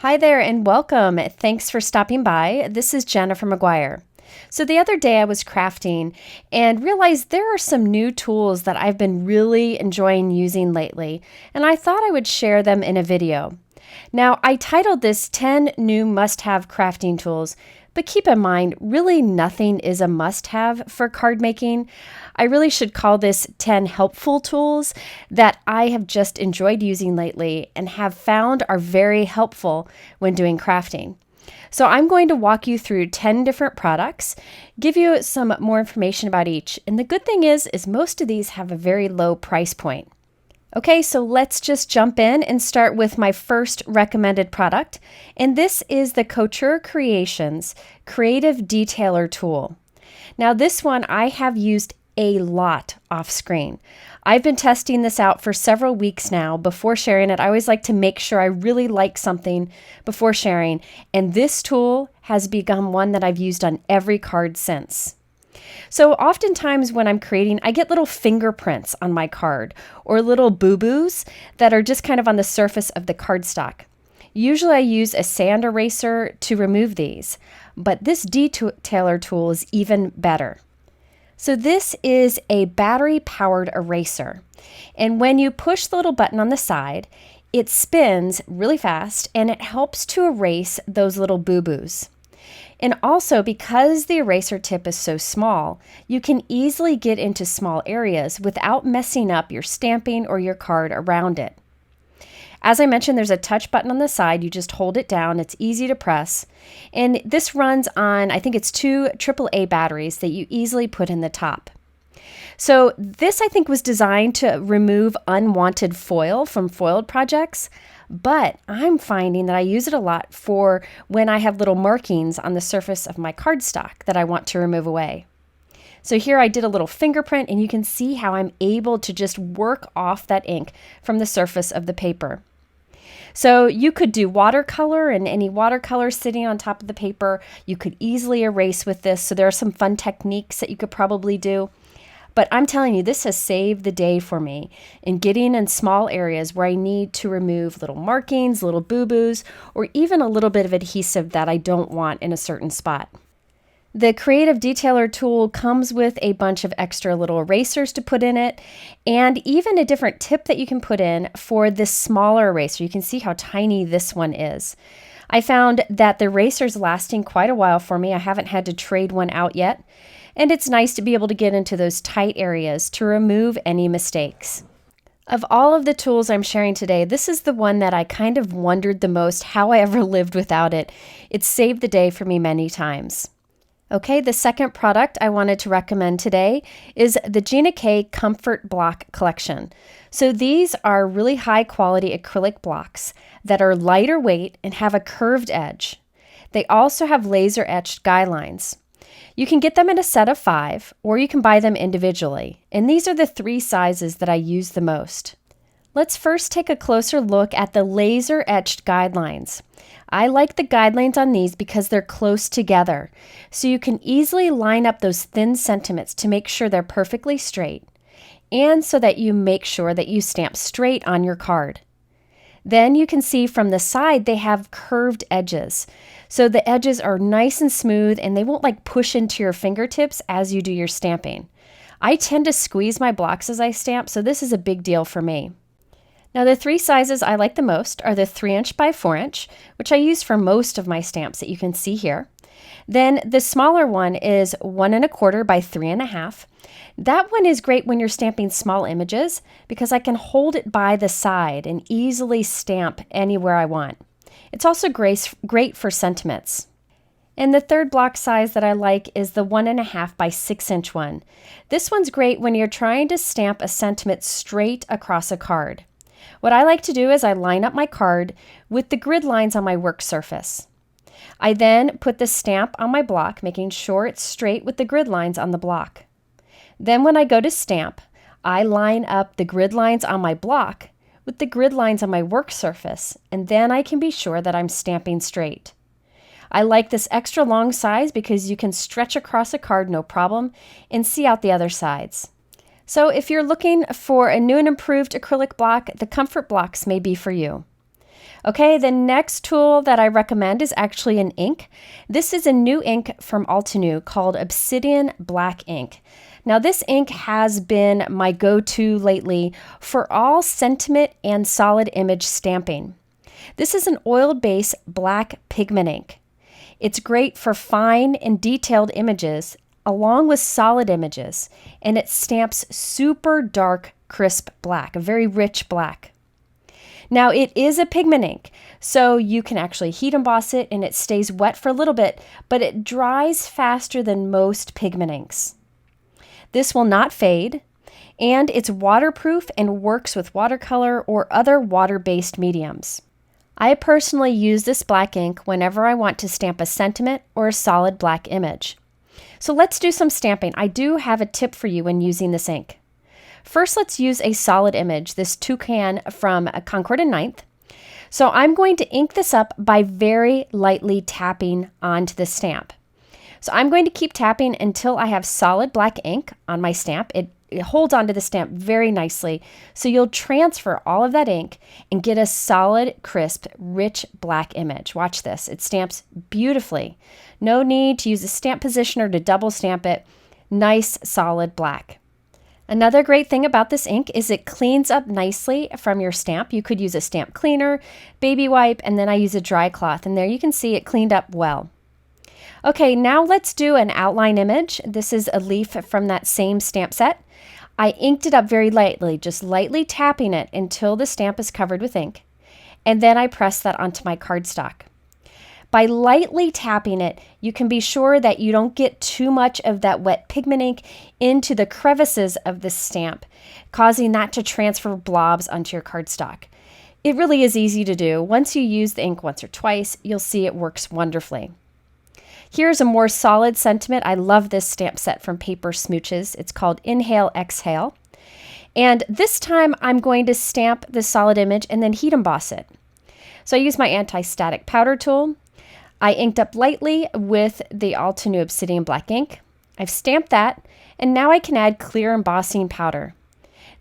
Hi there and welcome. Thanks for stopping by. This is Gina from McGuire. So the other day I was crafting and realized there are some new tools that I've been really enjoying using lately, and I thought I would share them in a video. Now, I titled this 10 New Must-Have Crafting Tools, but keep in mind, really nothing is a must-have for card making. I really should call this 10 helpful tools that I have just enjoyed using lately and have found are very helpful when doing crafting. So I'm going to walk you through 10 different products, give you some more information about each. And the good thing is most of these have a very low price point. Okay, so let's just jump in and start with my first recommended product. And this is the Couture Creations Creative Detailer Tool. Now this one I have used a lot off screen. I've been testing this out for several weeks now. Before sharing it, I always like to make sure I really like something before sharing. And this tool has become one that I've used on every card since. So oftentimes when I'm creating, I get little fingerprints on my card or little boo-boos that are just kind of on the surface of the cardstock. Usually I use a sand eraser to remove these, but this detailer tool is even better. So this is a battery-powered eraser, and when you push the little button on the side, it spins really fast and it helps to erase those little boo-boos. And also, because the eraser tip is so small, you can easily get into small areas without messing up your stamping or your card around it. As I mentioned, there's a touch button on the side. You just hold it down. It's easy to press. And this runs on, I think it's 2 AAA batteries that you easily put in the top. So this, I think, was designed to remove unwanted foil from foiled projects. But I'm finding that I use it a lot for when I have little markings on the surface of my cardstock that I want to remove away. So here I did a little fingerprint, and you can see how I'm able to just work off that ink from the surface of the paper. So you could do watercolor, and any watercolor sitting on top of the paper, you could easily erase with this. So there are some fun techniques that you could probably do. But I'm telling you, this has saved the day for me in getting in small areas where I need to remove little markings, little boo-boos, or even a little bit of adhesive that I don't want in a certain spot. The Creative Detailer tool comes with a bunch of extra little erasers to put in it, and even a different tip that you can put in for this smaller eraser. You can see how tiny this one is. I found that the eraser's lasting quite a while for me. I haven't had to trade one out yet. And it's nice to be able to get into those tight areas to remove any mistakes. Of all of the tools I'm sharing today, this is the one that I kind of wondered the most how I ever lived without it. It saved the day for me many times. Okay, the second product I wanted to recommend today is the Gina Comfort Block Collection. So these are really high quality acrylic blocks that are lighter weight and have a curved edge. They also have laser etched guidelines. You can get them in a set of 5, or you can buy them individually. And these are the 3 sizes that I use the most. Let's first take a closer look at the laser etched guidelines. I like the guidelines on these because they're close together, so you can easily line up those thin sentiments to make sure they're perfectly straight, and so that you make sure that you stamp straight on your card. Then you can see from the side they have curved edges. So the edges are nice and smooth and they won't like push into your fingertips as you do your stamping. I tend to squeeze my blocks as I stamp, so this is a big deal for me. Now the 3 sizes I like the most are the 3" by 4", which I use for most of my stamps that you can see here. Then the smaller one is 1 1/4 by 3 1/2. That one is great when you're stamping small images because I can hold it by the side and easily stamp anywhere I want. It's also great for sentiments. And the third block size that I like is the 1 1/2 by 6" one. This one's great when you're trying to stamp a sentiment straight across a card. What I like to do is I line up my card with the grid lines on my work surface. I then put the stamp on my block, making sure it's straight with the grid lines on the block. Then when I go to stamp, I line up the grid lines on my block with the grid lines on my work surface, and then I can be sure that I'm stamping straight. I like this extra long size because you can stretch across a card no problem and see out the other sides. So if you're looking for a new and improved acrylic block, the Comfort blocks may be for you. Okay, the next tool that I recommend is actually an ink. This is a new ink from Altenew called Obsidian Black Ink. Now this ink has been my go-to lately for all sentiment and solid image stamping. This is an oil-based black pigment ink. It's great for fine and detailed images along with solid images, and it stamps super dark, crisp black, a very rich black. Now it is a pigment ink, so you can actually heat emboss it and it stays wet for a little bit, but it dries faster than most pigment inks. This will not fade, and it's waterproof and works with watercolor or other water-based mediums. I personally use this black ink whenever I want to stamp a sentiment or a solid black image. So let's do some stamping. I do have a tip for you when using this ink. First, let's use a solid image, this Toucan from Concord and 9th. So I'm going to ink this up by very lightly tapping onto the stamp. So I'm going to keep tapping until I have solid black ink on my stamp. It holds onto the stamp very nicely. So you'll transfer all of that ink and get a solid, crisp, rich black image. Watch this. It stamps beautifully. No need to use a stamp positioner to double stamp it. Nice, solid black. Another great thing about this ink is it cleans up nicely from your stamp. You could use a stamp cleaner, baby wipe, and then I use a dry cloth. And there you can see it cleaned up well. Okay, now let's do an outline image. This is a leaf from that same stamp set. I inked it up very lightly, just lightly tapping it until the stamp is covered with ink. And then I press that onto my cardstock. By lightly tapping it, you can be sure that you don't get too much of that wet pigment ink into the crevices of the stamp, causing that to transfer blobs onto your cardstock. It really is easy to do. Once you use the ink once or twice, you'll see it works wonderfully. Here's a more solid sentiment. I love this stamp set from Paper Smooches. It's called Inhale, Exhale. And this time I'm going to stamp the solid image and then heat emboss it. So I use my anti-static powder tool. I inked up lightly with the Altenew Obsidian Black ink. I've stamped that, and now I can add clear embossing powder.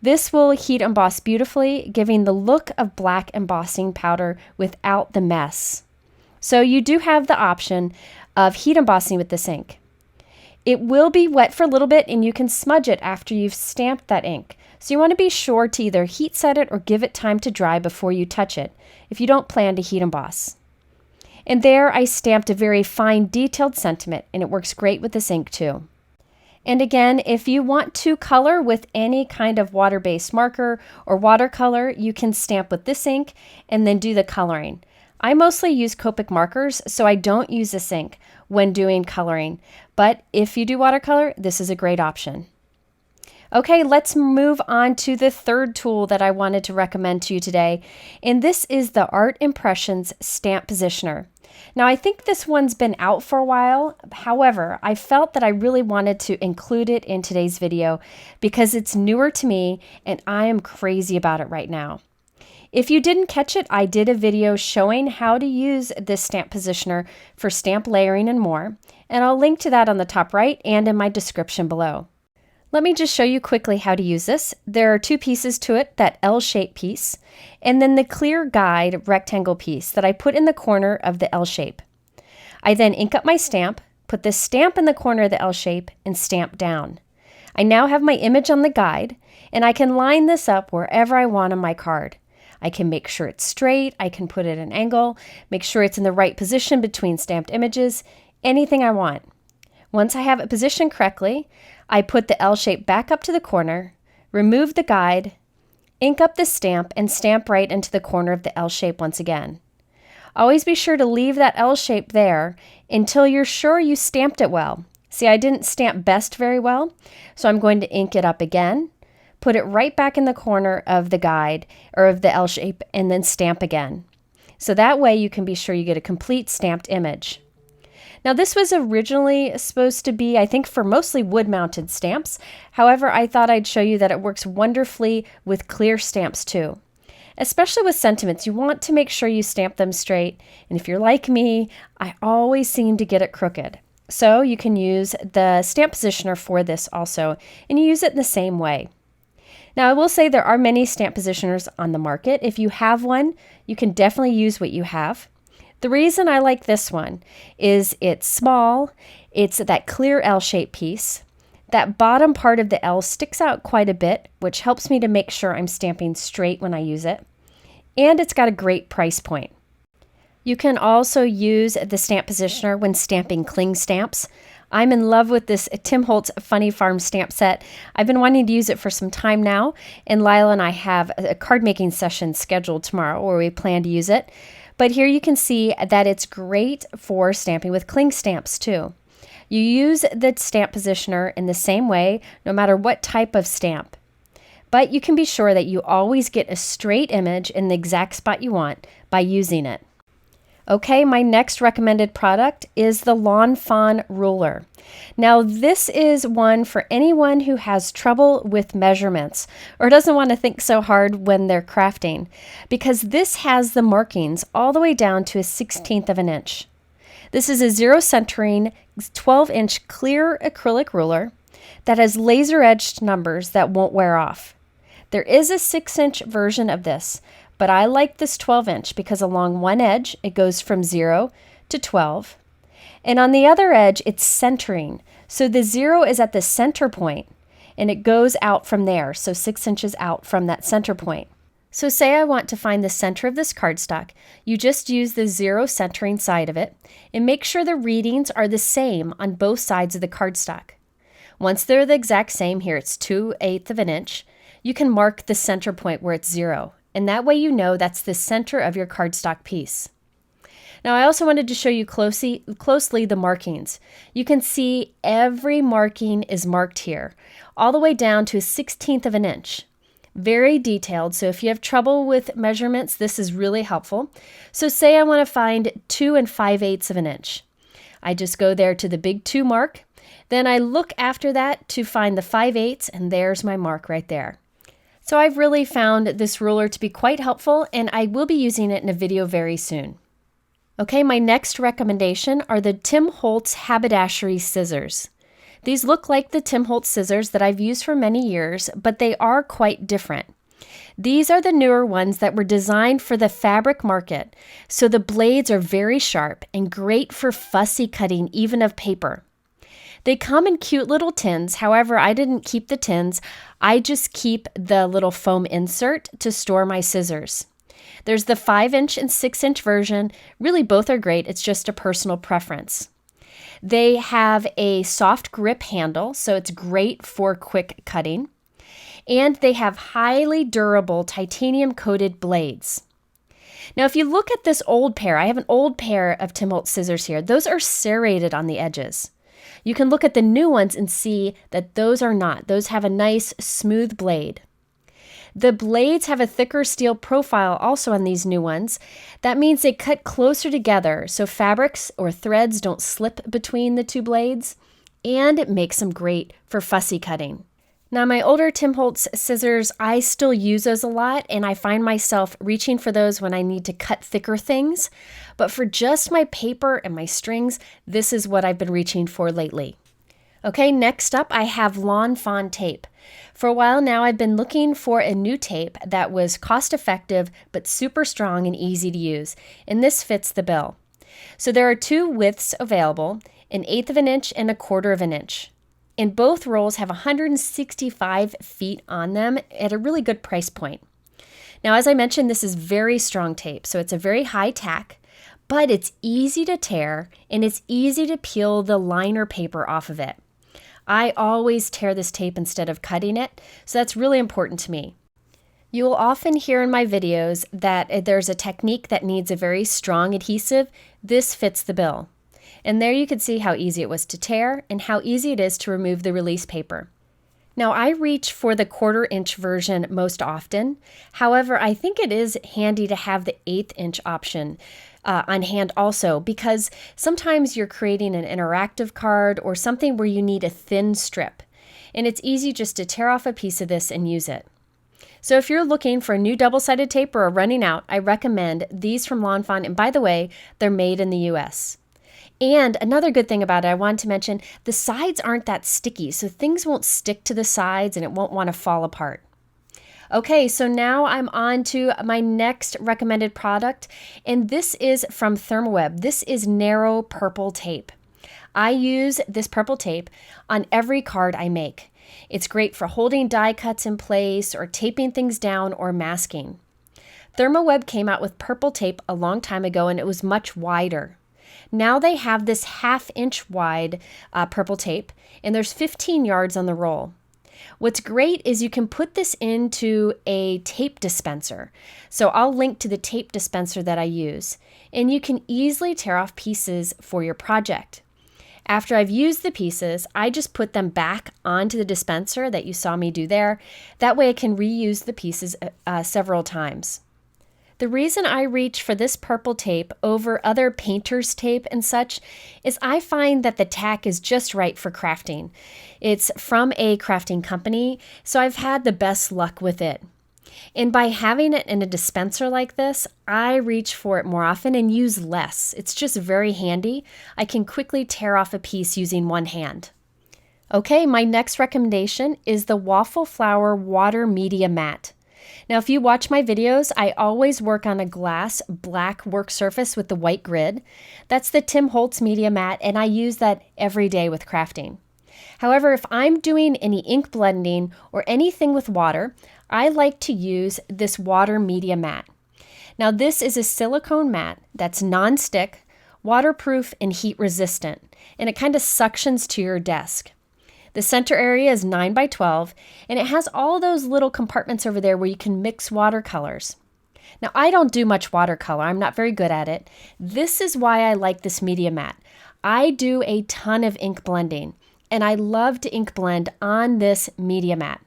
This will heat emboss beautifully, giving the look of black embossing powder without the mess. So you do have the option of heat embossing with this ink. It will be wet for a little bit and you can smudge it after you've stamped that ink. So you want to be sure to either heat set it or give it time to dry before you touch it if you don't plan to heat emboss. And there I stamped a very fine detailed sentiment, and it works great with this ink too. And again, if you want to color with any kind of water-based marker or watercolor, you can stamp with this ink and then do the coloring. I mostly use Copic markers, so I don't use this ink when doing coloring. But if you do watercolor, this is a great option. Okay, let's move on to the third tool that I wanted to recommend to you today. And this is the Art Impressions Stamp Positioner. Now, I think this one's been out for a while. However, I felt that I really wanted to include it in today's video because it's newer to me and I am crazy about it right now. If you didn't catch it, I did a video showing how to use this stamp positioner for stamp layering and more, and I'll link to that on the top right and in my description below. Let me just show you quickly how to use this. There are two pieces to it, that L-shaped piece, and then the clear guide rectangle piece that I put in the corner of the L shape. I then ink up my stamp, put the stamp in the corner of the L shape, and stamp down. I now have my image on the guide, and I can line this up wherever I want on my card. I can make sure it's straight, I can put it at an angle, make sure it's in the right position between stamped images, anything I want. Once I have it positioned correctly, I put the L shape back up to the corner, remove the guide, ink up the stamp, and stamp right into the corner of the L shape once again. Always be sure to leave that L shape there until you're sure you stamped it well. See, I didn't stamp best very well, so I'm going to ink it up again, put it right back in the corner of the guide or of the L shape, and then stamp again. So that way you can be sure you get a complete stamped image. Now this was originally supposed to be, I think, for mostly wood-mounted stamps. However, I thought I'd show you that it works wonderfully with clear stamps too. Especially with sentiments, you want to make sure you stamp them straight. And if you're like me, I always seem to get it crooked. So you can use the stamp positioner for this also, and you use it in the same way. Now, I will say there are many stamp positioners on the market. If you have one, you can definitely use what you have. The reason I like this one is it's small, it's that clear L-shaped piece. That bottom part of the L sticks out quite a bit, which helps me to make sure I'm stamping straight when I use it. And it's got a great price point. You can also use the stamp positioner when stamping cling stamps. I'm in love with this Tim Holtz Funny Farm stamp set. I've been wanting to use it for some time now, and Lila and I have a card making session scheduled tomorrow where we plan to use it. But here you can see that it's great for stamping with cling stamps too. You use the stamp positioner in the same way, no matter what type of stamp. But you can be sure that you always get a straight image in the exact spot you want by using it. Okay, my next recommended product is the Lawn Fawn ruler. Now, this is one for anyone who has trouble with measurements or doesn't want to think so hard when they're crafting, because this has the markings all the way down to a 1/16 of an inch. This is a zero centering 12-inch clear acrylic ruler that has laser edged numbers that won't wear off. There is a 6-inch version of this, but I like this 12-inch because along one edge, it goes from 0 to 12. And on the other edge, it's centering. So the 0 is at the center point, and it goes out from there, so 6 inches out from that center point. So say I want to find the center of this cardstock, you just use the 0 centering side of it, and make sure the readings are the same on both sides of the cardstock. Once they're the exact same, here it's 2/8 of an inch, you can mark the center point where it's 0. And that way you know that's the center of your cardstock piece. Now I also wanted to show you closely the markings. You can see every marking is marked here, all the way down to a 1/16 of an inch. Very detailed, so if you have trouble with measurements, this is really helpful. So say I want to find 2 5/8 of an inch. I just go there to the big 2 mark, then I look after that to find the 5/8, and there's my mark right there. So I've really found this ruler to be quite helpful, and I will be using it in a video very soon. Okay, my next recommendation are the Tim Holtz Haberdashery scissors. These look like the Tim Holtz scissors that I've used for many years, but they are quite different. These are the newer ones that were designed for the fabric market, so the blades are very sharp and great for fussy cutting even of paper. They come in cute little tins. However, I didn't keep the tins. I just keep the little foam insert to store my scissors. There's the 5-inch and 6-inch version. Really, both are great. It's just a personal preference. They have a soft grip handle, so it's great for quick cutting. And they have highly durable titanium-coated blades. Now, if you look at this old pair, I have an old pair of Tim Holtz scissors here. Those are serrated on the edges. You can look at the new ones and see that those are not. Those have a nice smooth blade. The blades have a thicker steel profile also on these new ones. That means they cut closer together so fabrics or threads don't slip between the two blades, and it makes them great for fussy cutting. Now, my older Tim Holtz scissors, I still use those a lot, and I find myself reaching for those when I need to cut thicker things. But for just my paper and my strings, this is what I've been reaching for lately. Okay, next up, I have Lawn Fawn tape. For a while now, I've been looking for a new tape that was cost-effective but super strong and easy to use, and this fits the bill. So there are 2 widths available, an 1/8 of an inch and a 1/4 of an inch. And both rolls have 165 feet on them at a really good price point. Now, as I mentioned, this is very strong tape, so it's a very high tack, but it's easy to tear and it's easy to peel the liner paper off of it. I always tear this tape instead of cutting it, so that's really important to me. You will often hear in my videos that there's a technique that needs a very strong adhesive. This fits the bill. And there you can see how easy it was to tear and how easy it is to remove the release paper. Now, I reach for the 1/4 inch version most often. However, I think it is handy to have the 1/8 inch option on hand also, because sometimes you're creating an interactive card or something where you need a thin strip, and it's easy just to tear off a piece of this and use it. So if you're looking for a new double-sided tape or are running out, I recommend these from Lawn Fawn, and by the way, they're made in the US. And another good thing about it, I wanted to mention, the sides aren't that sticky, so things won't stick to the sides and it won't want to fall apart. Okay, so now I'm on to my next recommended product, and this is from Therm. This is narrow purple tape. I use this purple tape on every card I make. It's great for holding die cuts in place or taping things down or masking. Therm came out with purple tape a long time ago, and it was much wider. Now they have this 1/2 inch wide purple tape, and there's 15 yards on the roll. What's great is you can put this into a tape dispenser. So I'll link to the tape dispenser that I use, and you can easily tear off pieces for your project. After I've used the pieces, I just put them back onto the dispenser that you saw me do there. That way I can reuse the pieces several times. The reason I reach for this purple tape over other painter's tape and such is I find that the tack is just right for crafting. It's from a crafting company, so I've had the best luck with it. And by having it in a dispenser like this, I reach for it more often and use less. It's just very handy. I can quickly tear off a piece using one hand. Okay, my next recommendation is the Waffle Flower Water Media Mat. Now, if you watch my videos, I always work on a glass black work surface with the white grid. That's the Tim Holtz Media Mat, and I use that every day with crafting. However, if I'm doing any ink blending or anything with water, I like to use this water media mat. Now, this is a silicone mat that's non-stick, waterproof, and heat resistant, and it kind of suctions to your desk. The center area is 9 by 12, and it has all those little compartments over there where you can mix watercolors. Now, I don't do much watercolor. I'm not very good at it. This is why I like this media mat. I do a ton of ink blending, and I love to ink blend on this media mat.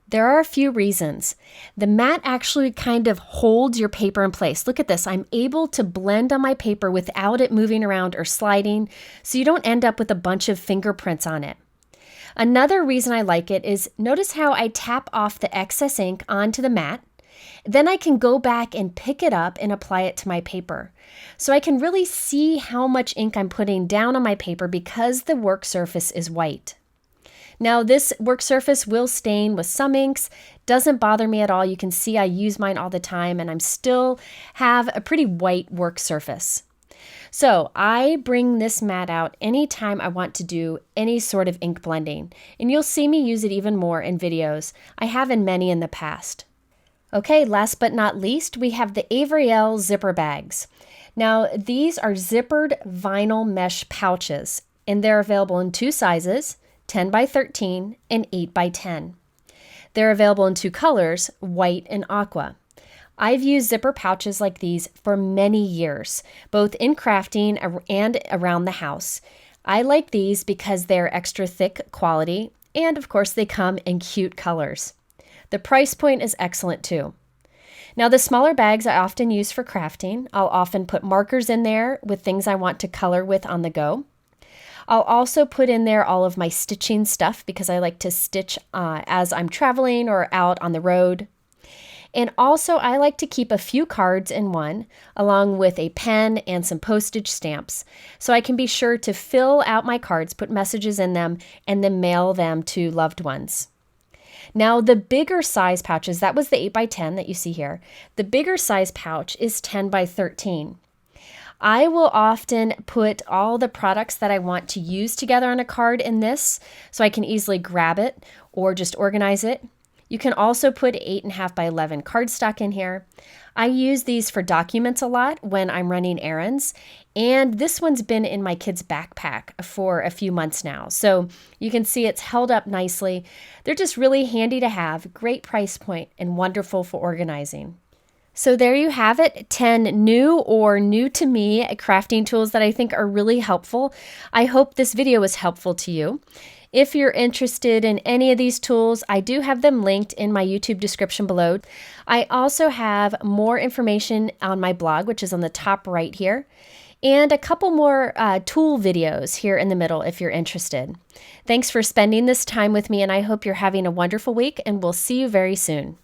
There are a few reasons. The mat actually kind of holds your paper in place. Look at this. I'm able to blend on my paper without it moving around or sliding, so you don't end up with a bunch of fingerprints on it. Another reason I like it is notice how I tap off the excess ink onto the mat. Then I can go back and pick it up and apply it to my paper. So I can really see how much ink I'm putting down on my paper because the work surface is white. Now, this work surface will stain with some inks. Doesn't bother me at all. You can see I use mine all the time, and I'm still have a pretty white work surface. So I bring this mat out anytime I want to do any sort of ink blending, and you'll see me use it even more in videos. I have in many in the past. Okay, last but not least, we have the Avery Elle zipper bags. Now, these are zippered vinyl mesh pouches, and they're available in 2 sizes, 10 by 13 and 8 by 10. They're available in 2 colors, white and aqua. I've used zipper pouches like these for many years, both in crafting and around the house. I like these because they're extra thick quality, and of course they come in cute colors. The price point is excellent too. Now, the smaller bags I often use for crafting. I'll often put markers in there with things I want to color with on the go. I'll also put in there all of my stitching stuff because I like to stitch as I'm traveling or out on the road. And also, I like to keep a few cards in one, along with a pen and some postage stamps, so I can be sure to fill out my cards, put messages in them, and then mail them to loved ones. Now, the bigger size pouches, that was the 8 by 10 that you see here. The bigger size pouch is 10 by 13. I will often put all the products that I want to use together on a card in this, so I can easily grab it or just organize it. You can also put 8.5 by 11 cardstock in here. I use these for documents a lot when I'm running errands, and this one's been in my kid's backpack for a few months now. So you can see it's held up nicely. They're just really handy to have, great price point, and wonderful for organizing. So there you have it, 10 new or new to me crafting tools that I think are really helpful. I hope this video was helpful to you. If you're interested in any of these tools, I do have them linked in my YouTube description below. I also have more information on my blog, which is on the top right here, and a couple more tool videos here in the middle if you're interested. Thanks for spending this time with me, and I hope you're having a wonderful week, and we'll see you very soon.